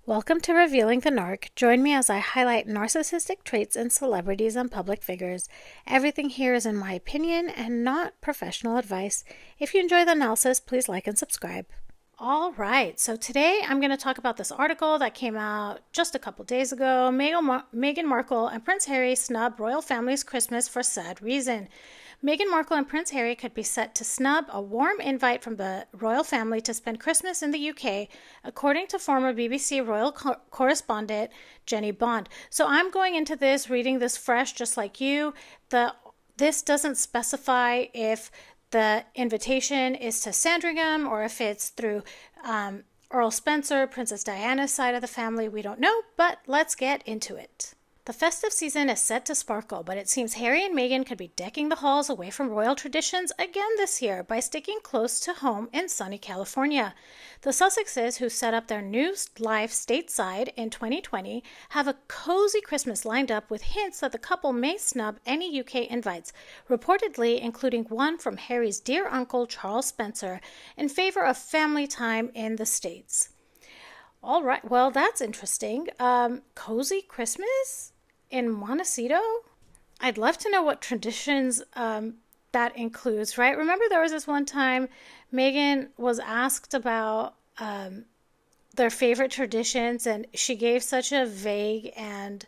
Welcome to Revealing the Narc. Join me as I highlight narcissistic traits in celebrities and public figures. Everything here is in my opinion and not professional advice. If you enjoy the analysis, please like and subscribe. All right, so today I'm going to talk about this article that came out just a couple days ago. Meghan Markle and Prince Harry snub royal family's Christmas for sad reason. Meghan Markle and Prince Harry could be set to snub a warm invite from the royal family to spend Christmas in the UK, according to former BBC royal correspondent Jenny Bond. So I'm going into this, reading this fresh, just like you. This doesn't specify if the invitation is to Sandringham or if it's through Earl Spencer, Princess Diana's side of the family. We don't know, but let's get into it. The festive season is set to sparkle, but it seems Harry and Meghan could be decking the halls away from royal traditions again this year by sticking close to home in sunny California. The Sussexes, who set up their new life stateside in 2020, have a cozy Christmas lined up with hints that the couple may snub any UK invites, reportedly including one from Harry's dear uncle Charles Spencer, in favor of family time in the States. All right, well, that's interesting. Cozy Christmas in Montecito? I'd love to know what traditions that includes, right? Remember there was this one time Meghan was asked about their favorite traditions, and she gave such a vague and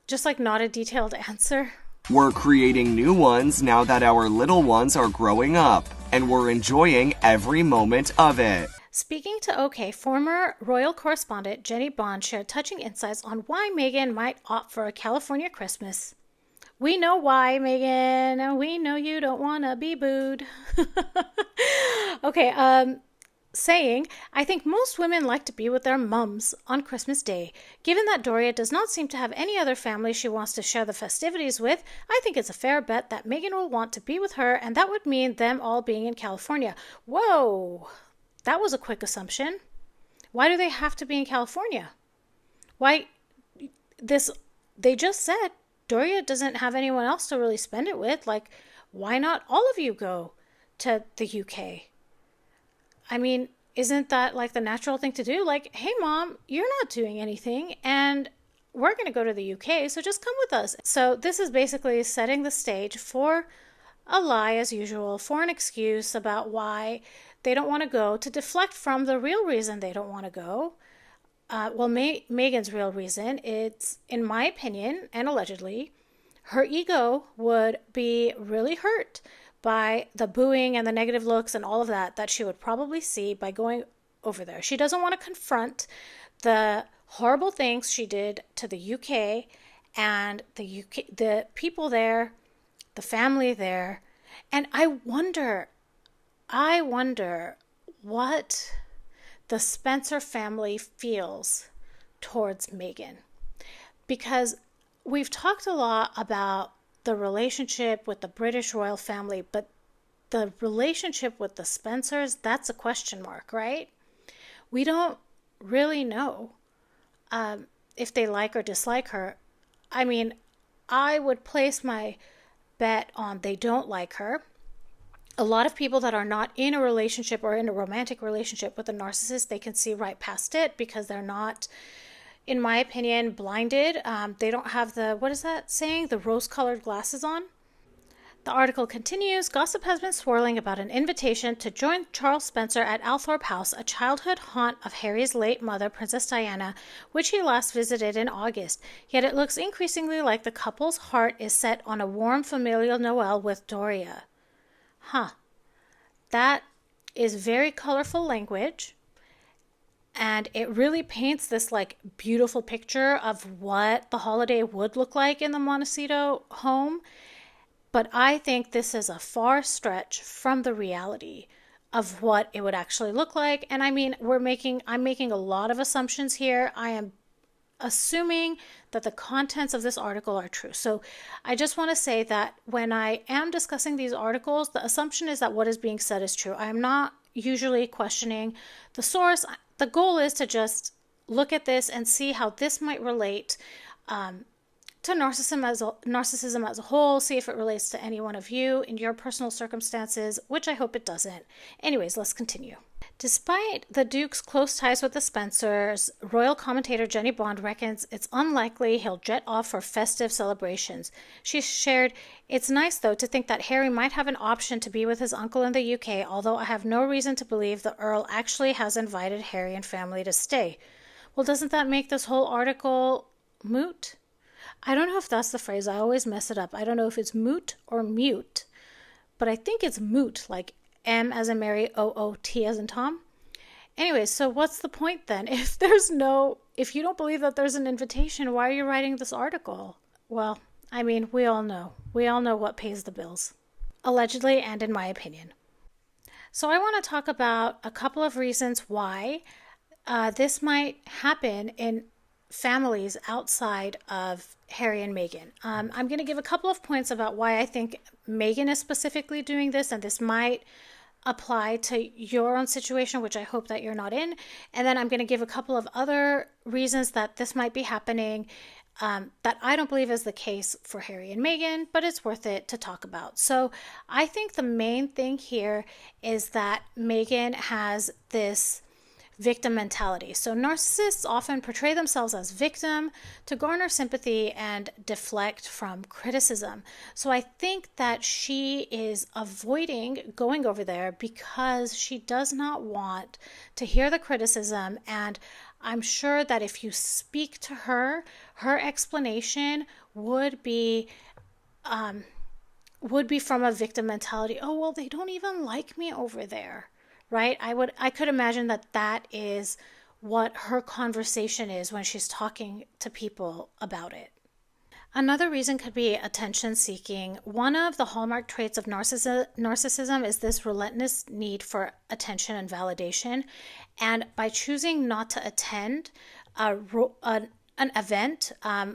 just like not a detailed answer. We're creating new ones now that our little ones are growing up, and we're enjoying every moment of it. Speaking to OK, former royal correspondent Jenny Bond shared touching insights on why Meghan might opt for a California Christmas. We know why, Meghan, and we know you don't want to be booed. Okay, saying, I think most women like to be with their mums on Christmas Day. Given that Doria does not seem to have any other family she wants to share the festivities with, I think it's a fair bet that Meghan will want to be with her, and that would mean them all being in California. Whoa! That was a quick assumption. Why do they have to be in California? They just said Doria doesn't have anyone else to really spend it with. Like, why not all of you go to the UK? I mean, isn't that like the natural thing to do? Like, hey mom, you're not doing anything and we're going to go to the UK, so just come with us. So this is basically setting the stage for a lie as usual, for an excuse about why they don't want to go, to deflect from the real reason they don't want to go. Meghan's real reason, it's, in my opinion, and allegedly, her ego would be really hurt by the booing and the negative looks and all of that she would probably see by going over there. She doesn't want to confront the horrible things she did to the UK and the people there, the family there. And I wonder what the Spencer family feels towards Meghan. Because we've talked a lot about the relationship with the British royal family, but the relationship with the Spencers, that's a question mark, right? We don't really know if they like or dislike her. I mean, I would place my bet on they don't like her. A lot of people that are not in a relationship or in a romantic relationship with a narcissist, they can see right past it because they're not, in my opinion, blinded. They don't have the, what is that saying? The rose-colored glasses on. The article continues, gossip has been swirling about an invitation to join Charles Spencer at Althorpe House, a childhood haunt of Harry's late mother, Princess Diana, which he last visited in August. Yet it looks increasingly like the couple's heart is set on a warm familial Noel with Doria. That is very colorful language, and it really paints this like beautiful picture of what the holiday would look like in the Montecito home. But I think this is a far stretch from the reality of what it would actually look like. And I mean, I'm making a lot of assumptions here. I am assuming that the contents of this article are true. So I just want to say that when I am discussing these articles, the assumption is that what is being said is true. I am not usually questioning the source. The goal is to just look at this and see how this might relate to narcissism as a whole, see if it relates to any one of you in your personal circumstances, which I hope it doesn't. Anyways, let's continue. Despite the Duke's close ties with the Spencers, royal commentator Jenny Bond reckons it's unlikely he'll jet off for festive celebrations. She shared, "It's nice, though, to think that Harry might have an option to be with his uncle in the UK, although I have no reason to believe the Earl actually has invited Harry and family to stay." Well, doesn't that make this whole article moot? I don't know if that's the phrase. I always mess it up. I don't know if it's moot or mute, but I think it's moot, like M as in Mary, OOT as in Tom. Anyway, so what's the point then? If you don't believe that there's an invitation, why are you writing this article? Well, I mean, we all know. We all know what pays the bills. Allegedly, and in my opinion. So I want to talk about a couple of reasons why this might happen in families outside of Harry and Meghan. I'm going to give a couple of points about why I think Meghan is specifically doing this, and this might apply to your own situation, which I hope that you're not in. And then I'm going to give a couple of other reasons that this might be happening that I don't believe is the case for Harry and Meghan, but it's worth it to talk about. So I think the main thing here is that Meghan has this victim mentality. So narcissists often portray themselves as victim to garner sympathy and deflect from criticism. So I think that she is avoiding going over there because she does not want to hear the criticism. And I'm sure that if you speak to her, her explanation would be from a victim mentality. Oh, well, they don't even like me over there. Right? I could imagine that is what her conversation is when she's talking to people about it. Another reason could be attention seeking. One of the hallmark traits of narcissism is this relentless need for attention and validation. And by choosing not to attend an event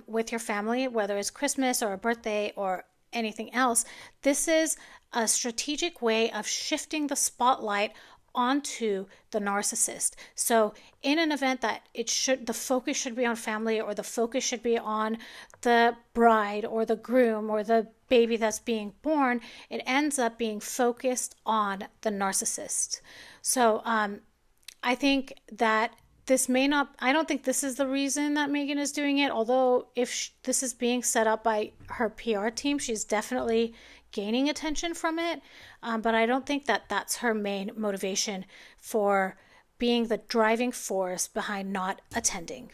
with your family, whether it's Christmas or a birthday or anything else, this is a strategic way of shifting the spotlight onto the narcissist. So in an event that the focus should be on family, or the focus should be on the bride or the groom or the baby that's being born, it ends up being focused on the narcissist. So I think that I don't think this is the reason that Meghan is doing it, although if this is being set up by her PR team, she's definitely gaining attention from it. But I don't think that that's her main motivation for being the driving force behind not attending.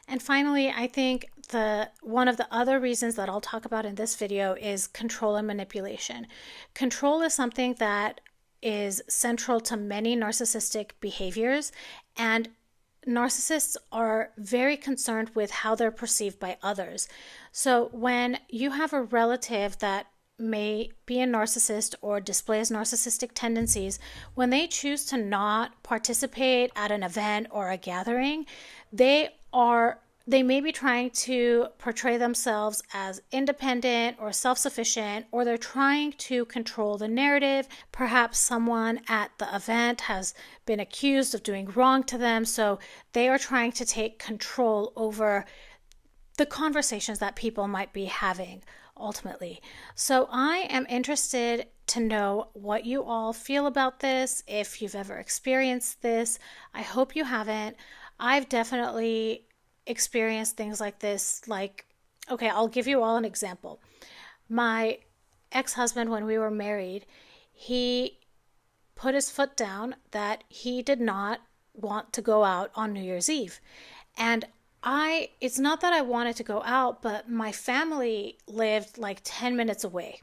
And finally, I think one of the other reasons that I'll talk about in this video is control and manipulation. Control is something that is central to many narcissistic behaviors, and narcissists are very concerned with how they're perceived by others. So when you have a relative that may be a narcissist or displays narcissistic tendencies, when they choose to not participate at an event or a gathering, they may be trying to portray themselves as independent or self-sufficient, or they're trying to control the narrative. Perhaps someone at the event has been accused of doing wrong to them, so they are trying to take control over the conversations that people might be having ultimately. So I am interested to know what you all feel about this, if you've ever experienced this. I hope you haven't. I've definitely experienced things like this. Okay, I'll give you all an example. My ex-husband, when we were married, he put his foot down that he did not want to go out on New Year's Eve. And it's not that I wanted to go out, but my family lived like 10 minutes away.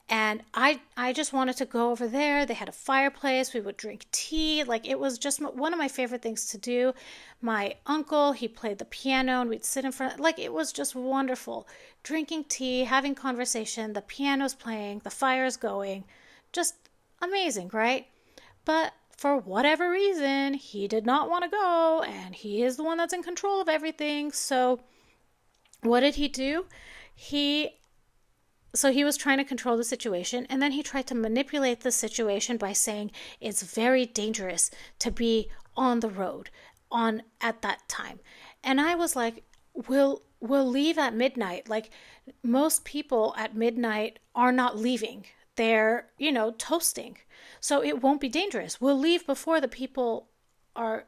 And I just wanted to go over there. They had a fireplace. We would drink tea. It was just one of my favorite things to do. My uncle, he played the piano, and we'd sit in front. It was just wonderful. Drinking tea, having conversation, the piano's playing, the fire's going. Just amazing, right? But for whatever reason, he did not want to go, and he is the one that's in control of everything. So what did he do? He was trying to control the situation, and then he tried to manipulate the situation by saying it's very dangerous to be on the road at that time. And I was like, we'll leave at midnight. Most people at midnight are not leaving. They're, toasting. So it won't be dangerous. We'll leave before the people are.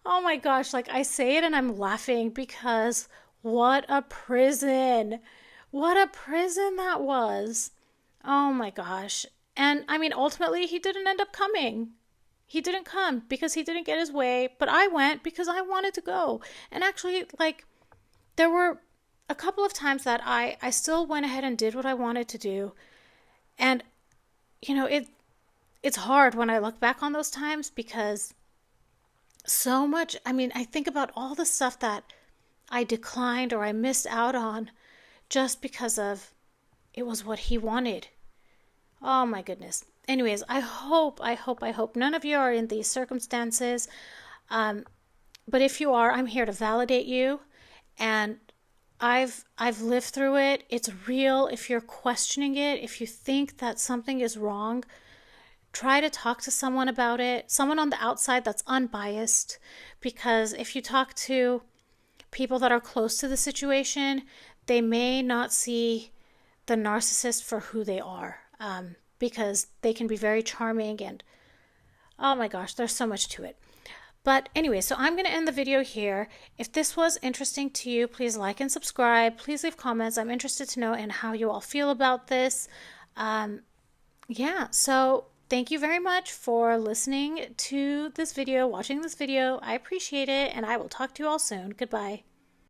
Oh my gosh, like I say it and I'm laughing because what a prison. What a prison that was. Oh my gosh. And I mean, ultimately, he didn't end up coming. He didn't come because he didn't get his way, but I went because I wanted to go. And actually, like, there were a couple of times that I still went ahead and did what I wanted to do. And, you know, it's hard when I look back on those times because so much, I mean, I think about all the stuff that I declined or I missed out on just because of it was what he wanted. Oh my goodness. Anyways, I hope none of you are in these circumstances. But if you are, I'm here to validate you. And I've lived through it. It's real. If you're questioning it, if you think that something is wrong, try to talk to someone about it, someone on the outside that's unbiased, because if you talk to people that are close to the situation, they may not see the narcissist for who they are, because they can be very charming and oh my gosh, there's so much to it. But anyway, so I'm going to end the video here. If this was interesting to you, please like and subscribe. Please leave comments. I'm interested to know and how you all feel about this. So thank you very much for listening to this video, watching this video. I appreciate it, and I will talk to you all soon. Goodbye.